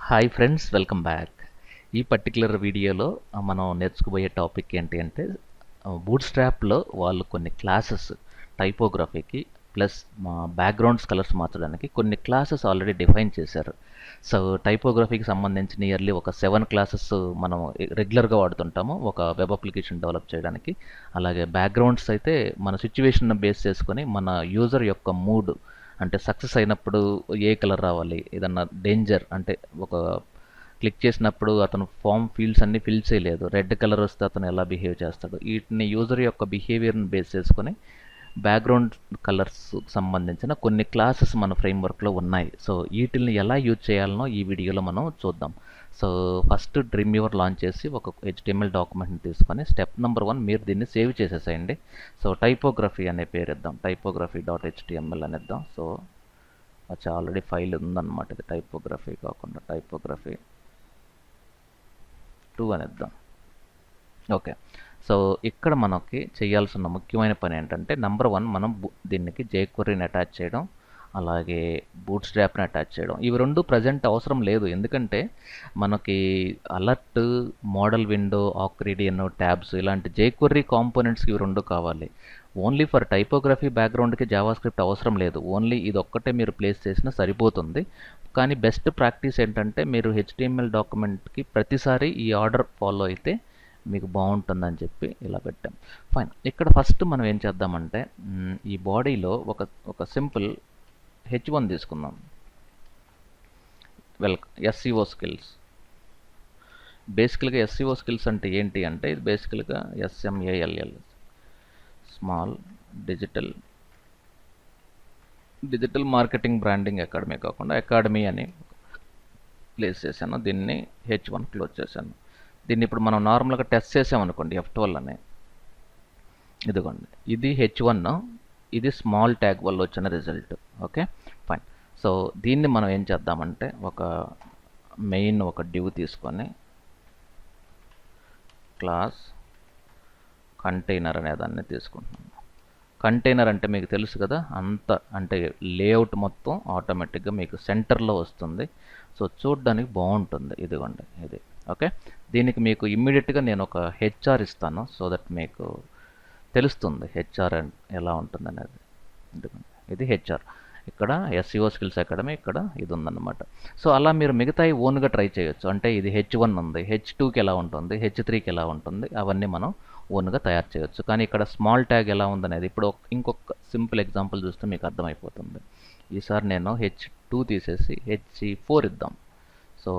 Hi friends, welcome back. ఈ particular వీడియోలో మనం నేర్చుకోబోయే టాపిక్ ఏంటి అంటే బూట్ స్ట్రాప్లో వాళ్ళు కొన్ని క్లాసెస్ టైపోగ్రఫీకి ప్లస్ మా బ్యాక్గ్రౌండ్స్ కలర్స్ మార్చడానికి కొన్ని క్లాసెస్ ఆల్రెడీ డిఫైన్ చేశారు. సో టైపోగ్రఫీకి సంబంధించి నియర్లీ ఒక 7 క్లాసెస్ మనం రెగ్యులర్గా వాడుతుంటాము ఒక వెబ్ అప్లికేషన్ డెవలప్ చేయడానికి. అలాగే బ్యాక్గ్రౌండ్స్ అయితే మన సిచ్యువేషన్ బేస్ చేసుకొని మన యూజర్ యొక్క మూడ్ అంటే సక్సెస్ అయినప్పుడు ఏ కలర్ రావాలి, ఏదన్నా డేంజర్ అంటే ఒక క్లిక్ చేసినప్పుడు అతను ఫామ్ ఫీల్డ్స్ అన్నీ ఫిల్ చేయలేదు, రెడ్ కలర్ వస్తే అతను ఎలా బిహేవ్ చేస్తాడు, వీటిని యూజర్ యొక్క బిహేవియర్ని బేస్ చేసుకొని బ్యాక్గ్రౌండ్ కలర్స్ సంబంధించిన కొన్ని క్లాసెస్ మన ఫ్రేమ్వర్క్లో ఉన్నాయి. సో వీటిని ఎలా యూజ్ చేయాలనో ఈ వీడియోలో మనం చూద్దాం. సో ఫస్ట్ డ్రీమ్వీవర్ లాంచ్ చేసి ఒక HTML డాక్యుమెంట్ని తీసుకొని స్టెప్ నెంబర్ 1 మీరు దీన్ని సేవ్ చేసేసేయండి. సో టైపోగ్రఫీ అనే పేరు ఇద్దాం, typography.html అని ఇద్దాం. సో అచ్చా ఆల్రెడీ ఫైల్ ఉందన్నమాట, ఇది టైపోగ్రఫీ కాకుండా టైపోగ్రఫీ 2 అని ఇద్దాం. ఓకే, సో ఇక్కడ మనకి చేయాల్సిన ముఖ్యమైన పని ఏంటంటే నెంబర్ 1 మనం దీనికి jQueryని అటాచ్ చేయడం, అలాగే బూట్ స్ట్రాప్ని అటాచ్ చేయడం. ఇవి రెండు ప్రజెంట్ అవసరం లేదు, ఎందుకంటే మనకి అలర్ట్, మోడల్ విండో, ఆక్రిడియన్, ట్యాబ్స్ ఇలాంటి jQuery కాంపోనెంట్స్కి ఇవి రెండు కావాలి. ఓన్లీ ఫర్ టైపోగ్రఫీ బ్యాక్గ్రౌండ్కి జావాస్క్రిప్ట్ అవసరం లేదు, ఓన్లీ ఇది ఒక్కటే మీరు ప్లేస్ చేసినా సరిపోతుంది. కానీ బెస్ట్ ప్రాక్టీస్ ఏంటంటే మీరు HTML డాక్యుమెంట్కి ప్రతిసారి ఈ ఆర్డర్ ఫాలో అయితే మీకు బాగుంటుందని చెప్పి ఇలా పెట్టాం. ఫైన్, ఇక్కడ ఫస్ట్ మనం ఏం చేద్దామంటే ఈ బాడీలో ఒక సింపుల్ H1 తీసుకుందాం. SEO skills. బేసికల్గా SEO స్కిల్స్ అంటే ఏంటి అంటే ఇది బేసికల్గా SMALL, small digital marketing branding academy కాకుండా అకాడమీ అని ప్లేస్ చేశాను. దీన్ని H1 క్లోజ్ చేశాను. దీన్ని ఇప్పుడు మనం నార్మల్గా టెస్ట్ చేసామనుకోండి F12 అని, ఇదిగోండి ఇది H1, ఇది స్మాల్ ట్యాగ్ వల్ల వచ్చిన రిజల్ట్. Okay fine. సో దీన్ని మనం ఏం చేద్దామంటే ఒక మెయిన్ ఒక డివ్ తీసుకొని క్లాస్ కంటైనర్ అనే దాన్ని తీసుకుంటున్నాను. కంటైనర్ అంటే మీకు తెలుసు కదా, అంత అంటే లేఅవుట్ మొత్తం ఆటోమేటిక్గా మీకు సెంటర్లో వస్తుంది. సో చూడడానికి బాగుంటుంది, ఇదిగోండి ఇది. ఓకే, దీనికి మీకు ఇమ్మీడియట్గా నేను ఒక HR ఇస్తాను, సో దట్ మీకు తెలుస్తుంది HR ఎలా ఉంటుంది అనేది. ఇది HR, ఇక్కడ SEO స్కిల్స్ అకాడమీ, ఇక్కడ ఇది ఉందన్నమాట. సో అలా మీరు మిగతాయి ఓన్గా ట్రై చేయొచ్చు. అంటే ఇది H1 ఉంది, H2కి ఎలా ఉంటుంది, H3కి ఎలా ఉంటుంది, అవన్నీ మనం ఓన్గా తయారు చేయొచ్చు. కానీ ఇక్కడ స్మాల్ ట్యాగ్ ఎలా ఉందనేది ఇప్పుడు ఇంకొక సింపుల్ ఎగ్జాంపుల్ చూస్తే మీకు అర్థమైపోతుంది. ఈసారి నేను H2 తీసేసి H4 ఇద్దాం. సో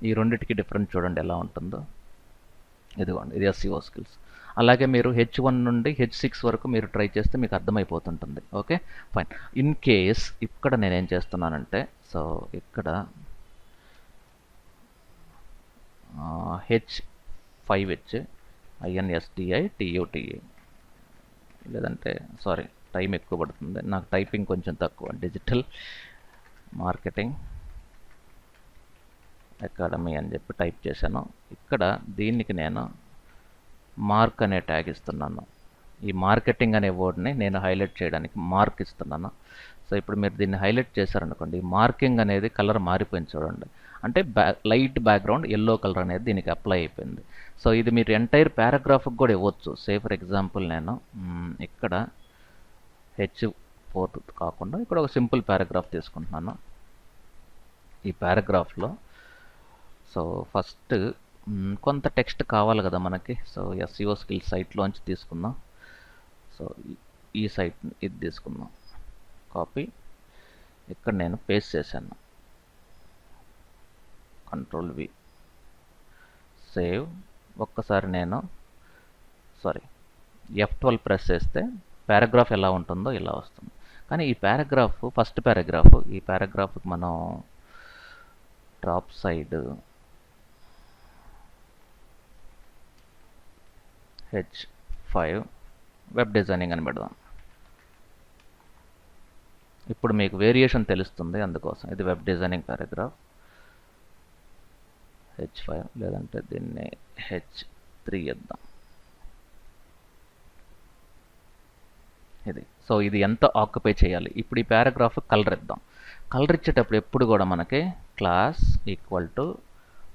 ఈ రెండింటికి డిఫరెన్స్ చూడండి ఎలా ఉంటుందో. ఇదిగోండి ఇది SEO స్కిల్స్. అలాగే మీరు H1 నుండి H6 వరకు మీరు ట్రై చేస్తే మీకు అర్థమైపోతుంటుంది. Okay fine. ఇన్ కేస్ ఇక్కడ నేనేం చేస్తున్నానంటే, సో ఇక్కడ H5H INSTITUTA, లేదంటే సారీ టైం ఎక్కువ పడుతుంది నాకు, టైపింగ్ కొంచెం తక్కువ. డిజిటల్ మార్కెటింగ్ అకాడమీ అని చెప్పి టైప్ చేశాను. ఇక్కడ దీనికి నేను మార్క్ అనే ట్యాగ్ ఇస్తున్నాను. ఈ మార్కెటింగ్ అనే వర్డ్ని నేను హైలైట్ చేయడానికి మార్క్ ఇస్తున్నాను. సో ఇప్పుడు మీరు దీన్ని హైలైట్ చేశారనుకోండి, మార్కింగ్ అనేది కలర్ మారిపోయింది చూడండి. అంటే లైట్ బ్యాక్గ్రౌండ్ ఎల్లో కలర్ అనేది దీనికి అప్లై అయిపోయింది. సో ఇది మీరు ఎంటైర్ పారాగ్రాఫ్కి కూడా ఇవ్వచ్చు. సే ఫర్ ఎగ్జాంపుల్ నేను ఇక్కడ H4 కాకుండా ఇక్కడ ఒక సింపుల్ పారాగ్రాఫ్ తీసుకుంటున్నాను. ఈ పారాగ్రాఫ్లో సో ఫస్ట్ కొంత టెక్స్ట్ కావాలి కదా మనకి. సో SEO స్కిల్స్ సైట్లోంచి తీసుకుందాం. సో ఈ సైట్ ఇది తీసుకుందాం, కాపీ, ఇక్కడ నేను పేస్ట్ చేశాను, Ctrl+V, సేవ్. ఒక్కసారి నేను F12 ప్రెస్ చేస్తే పారాగ్రాఫ్ ఎలా ఉంటుందో ఇలా వస్తుంది. కానీ ఈ పారాగ్రాఫ్ ఫస్ట్ పారాగ్రాఫ్, ఈ పారాగ్రాఫ్కి మనం top side H5 web designing అని పెడదాం. ఇప్పుడు మీకు వేరియేషన్ తెలుస్తుంది, అందుకోసం ఇది వెబ్ డిజైనింగ్ పారాగ్రాఫ్ H5, లేదంటే దీన్ని H3 ఇద్దాం. ఇది సో ఇది ఎంత ఆక్యుపై చేయాలి. ఇప్పుడు ఈ పారాగ్రాఫ్ కలర్ ఇద్దాం. కలర్ ఇచ్చేటప్పుడు ఎప్పుడు కూడా మనకి క్లాస్ ఈక్వల్ టు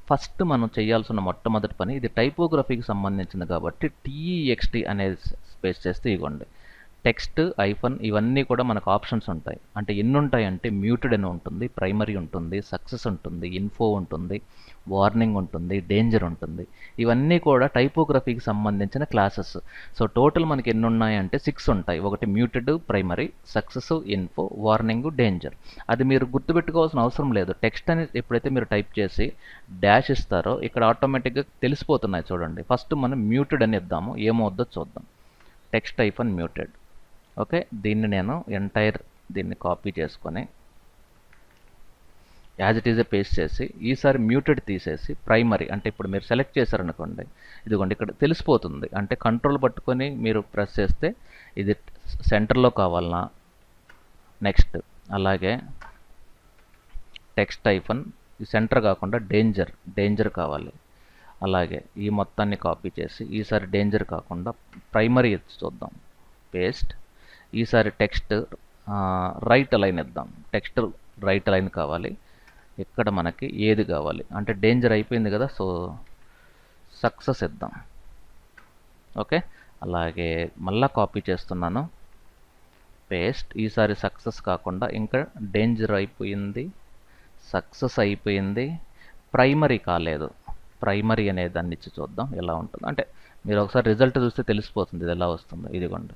ఫస్ట్ మనం చేయాల్సిన మొట్టమొదటి పని, ఇది టైపోగ్రఫీకి సంబంధించింది కాబట్టి TEXT అనేది స్పేస్ చేస్తే ఇవ్వండి. టెక్స్ట్ ఐఫన్ ఇవన్నీ కూడా మనకు ఆప్షన్స్ ఉంటాయి. అంటే ఎన్ని ఉంటాయంటే మ్యూటెడ్ అని ఉంటుంది, ప్రైమరీ ఉంటుంది, సక్సెస్ ఉంటుంది, ఇన్ఫో ఉంటుంది, వార్నింగ్ ఉంటుంది, డేంజర్ ఉంటుంది. ఇవన్నీ కూడా టైపోగ్రఫీకి సంబంధించిన క్లాసెస్. సో టోటల్ మనకి ఎన్ని ఉన్నాయంటే 6 ఉంటాయి. ఒకటి muted, primary, success, info, warning, danger. అది మీరు గుర్తుపెట్టుకోవాల్సిన అవసరం లేదు. టెక్స్ట్ అని ఎప్పుడైతే మీరు టైప్ చేసి డాష్ ఇస్తారో ఇక్కడ ఆటోమేటిక్గా తెలిసిపోతున్నాయి. చూడండి, ఫస్ట్ మనం మ్యూటెడ్ అని ఇద్దాము, ఏమవుద్దో చూద్దాం. Text hyphen muted. ఓకే, దీన్ని నేను దీన్ని కాపీ చేసుకొని యాజ్ ఇట్ ఈజ్ పేస్ట్ చేసి ఈసారి మ్యూటెడ్ తీసేసి ప్రైమరీ అంటే ఇప్పుడు మీరు సెలెక్ట్ చేశారనుకోండి, ఇదిగోండి ఇక్కడ తెలిసిపోతుంది. అంటే కంట్రోల్ పట్టుకొని మీరు ప్రెస్ చేస్తే ఇది సెంటర్లో కావాలన్నా, అలాగే టెక్స్ట్ ఐఫన్ ఈ సెంటర్ కాకుండా డేంజర్ కావాలి. అలాగే ఈ మొత్తాన్ని కాపీ చేసి ఈసారి డేంజర్ కాకుండా ప్రైమరీ చూద్దాం, పేస్ట్. ఈసారి టెక్స్ట్ రైట్ అలైన్ ఇద్దాం. టెక్స్ట్ రైట్ అలైన్ కావాలి. ఇక్కడ మనకి ఏది కావాలి అంటే డేంజర్ అయిపోయింది కదా, సో సక్సెస్ ఇద్దాం. ఓకే, అలాగే మళ్ళీ కాపీ చేస్తున్నాను, పేస్ట్. ఈసారి సక్సెస్ కాకుండా ఇంకా డేంజర్ అయిపోయింది, సక్సెస్ అయిపోయింది, ప్రైమరీ కాలేదు. ప్రైమరీ అనే దాన్ని ఇచ్చి చూద్దాం ఎలా ఉంటుంది. అంటే మీరు ఒకసారి రిజల్ట్ చూస్తే తెలిసిపోతుంది ఇది ఎలా వస్తుందో. ఇదిగోండి,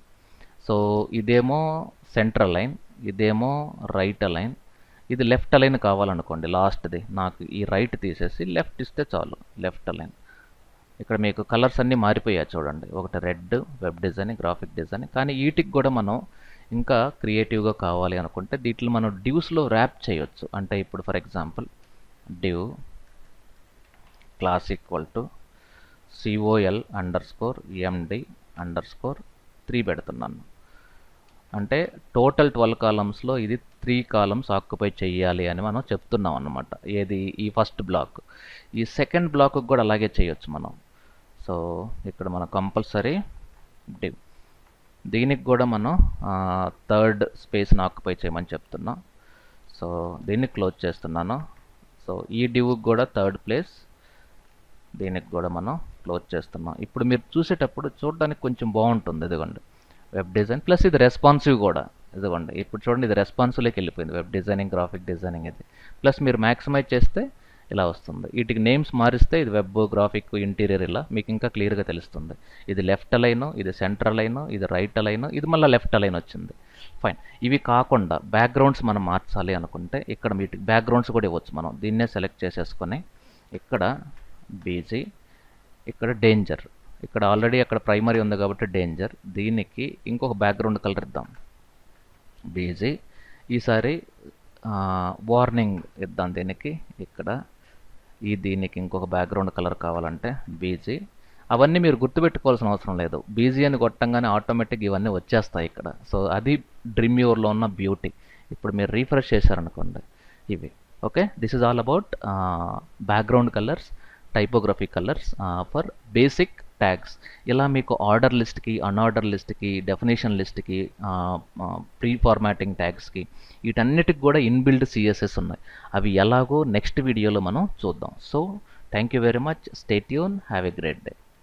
సో ఇదేమో సెంట్రల్ లైన్, ఇదేమో రైట్ అలైన్, ఇది లెఫ్ట్ అలైన్ కావాలనుకోండి. లాస్ట్ది నాకు ఈ రైట్ తీసేసి లెఫ్ట్ ఇస్తే చాలు, లెఫ్ట్ అలైన్. ఇక్కడ మీకు కలర్స్ అన్నీ మారిపోయాయి చూడండి. ఒకటి red, web design, graphic design. కానీ వీటికి కూడా మనం ఇంకా క్రియేటివ్గా కావాలి అనుకుంటే దీంట్లో మనం డివ్స్లో ర్యాప్ చేయొచ్చు. అంటే ఇప్పుడు for example div class equal to COL_MD_3 పెడుతున్నాను. అంటే టోటల్ 12 కాలమ్స్లో ఇది 3 కాలమ్స్ ఆక్యుపై చేయాలి అని మనం చెప్తున్నాం అన్నమాట. ఏది ఈ ఫస్ట్ బ్లాక్. ఈ సెకండ్ బ్లాక్ కూడా అలాగే చేయొచ్చు మనం. సో ఇక్కడ మనం కంపల్సరీ div, దీనికి కూడా మనం థర్డ్ స్పేస్ని ఆక్యుపై చేయమని చెప్తున్నాం. సో దీన్ని క్లోజ్ చేస్తున్నాను. సో ఈ డివ్కి కూడా థర్డ్ ప్లేస్, దీనికి కూడా మనం క్లోజ్ చేస్తున్నాం. ఇప్పుడు మీరు చూసేటప్పుడు చూడడానికి కొంచెం బాగుంటుంది. ఇదిగోండి వెబ్ డిజైన్ ప్లస్ ఇది రెస్పాన్సివ్ కూడా. ఇదిగోండి ఇప్పుడు చూడండి, ఇది రెస్పాన్సివ్లోకి వెళ్ళిపోయింది. వెబ్ డిజైనింగ్, గ్రాఫిక్ డిజైనింగ్ ఇది. ప్లస్ మీరు మ్యాక్సిమైజ్ చేస్తే ఇలా వస్తుంది. వీటికి నేమ్స్ మారిస్తే ఇది వెబ్, గ్రాఫిక్, ఇంటీరియర్ ఇలా మీకు ఇంకా క్లియర్గా తెలుస్తుంది. ఇది లెఫ్ట్ అలైన్, ఇది సెంటర్ అలైన్, ఇది రైట్ అలైన్, ఇది మళ్ళీ లెఫ్ట్ అలైన్ వచ్చింది. ఫైన్. ఇవి కాకుండా బ్యాక్గ్రౌండ్స్ మనం మార్చాలి అనుకుంటే ఇక్కడ వీటికి బ్యాక్గ్రౌండ్స్ కూడా ఇవ్వచ్చు. మనం దీన్నే సెలెక్ట్ చేసేసుకొని ఇక్కడ బీజీ, ఇక్కడ డేంజర్, ఇక్కడ ఆల్రెడీ అక్కడ ప్రైమరీ ఉంది కాబట్టి డేంజర్. దీనికి ఇంకొక బ్యాక్గ్రౌండ్ కలర్ ఇద్దాం, బీజీ. ఈసారి వార్నింగ్ ఇద్దాం దీనికి. ఇక్కడ దీనికి ఇంకొక బ్యాక్గ్రౌండ్ కలర్ కావాలంటే బీజీ. అవన్నీ మీరు గుర్తుపెట్టుకోవాల్సిన అవసరం లేదు. బీజీ అని కొట్టంగానే ఆటోమేటిక్ ఇవన్నీ వచ్చేస్తాయి ఇక్కడ. సో అది డ్రీమ్యూర్లో ఉన్న బ్యూటీ. ఇప్పుడు మీరు రీఫ్రెష్ చేశారనుకోండి ఇవి. Okay, this is all about background colours, typography colours for basic tags. ఇలా మీకు ఆర్డర్ లిస్ట్కి, అన్ఆర్డర్ లిస్ట్కి, డెఫినేషన్ లిస్ట్కి, ప్రీ ఫార్మాటింగ్ ట్యాగ్స్కి, వీటన్నిటికి కూడా ఇన్బిల్డ్ CSS ఉన్నాయి. అవి ఎలాగో నెక్స్ట్ వీడియోలో మనం చూద్దాం. So thank you very much. Stay tune. Have a great day.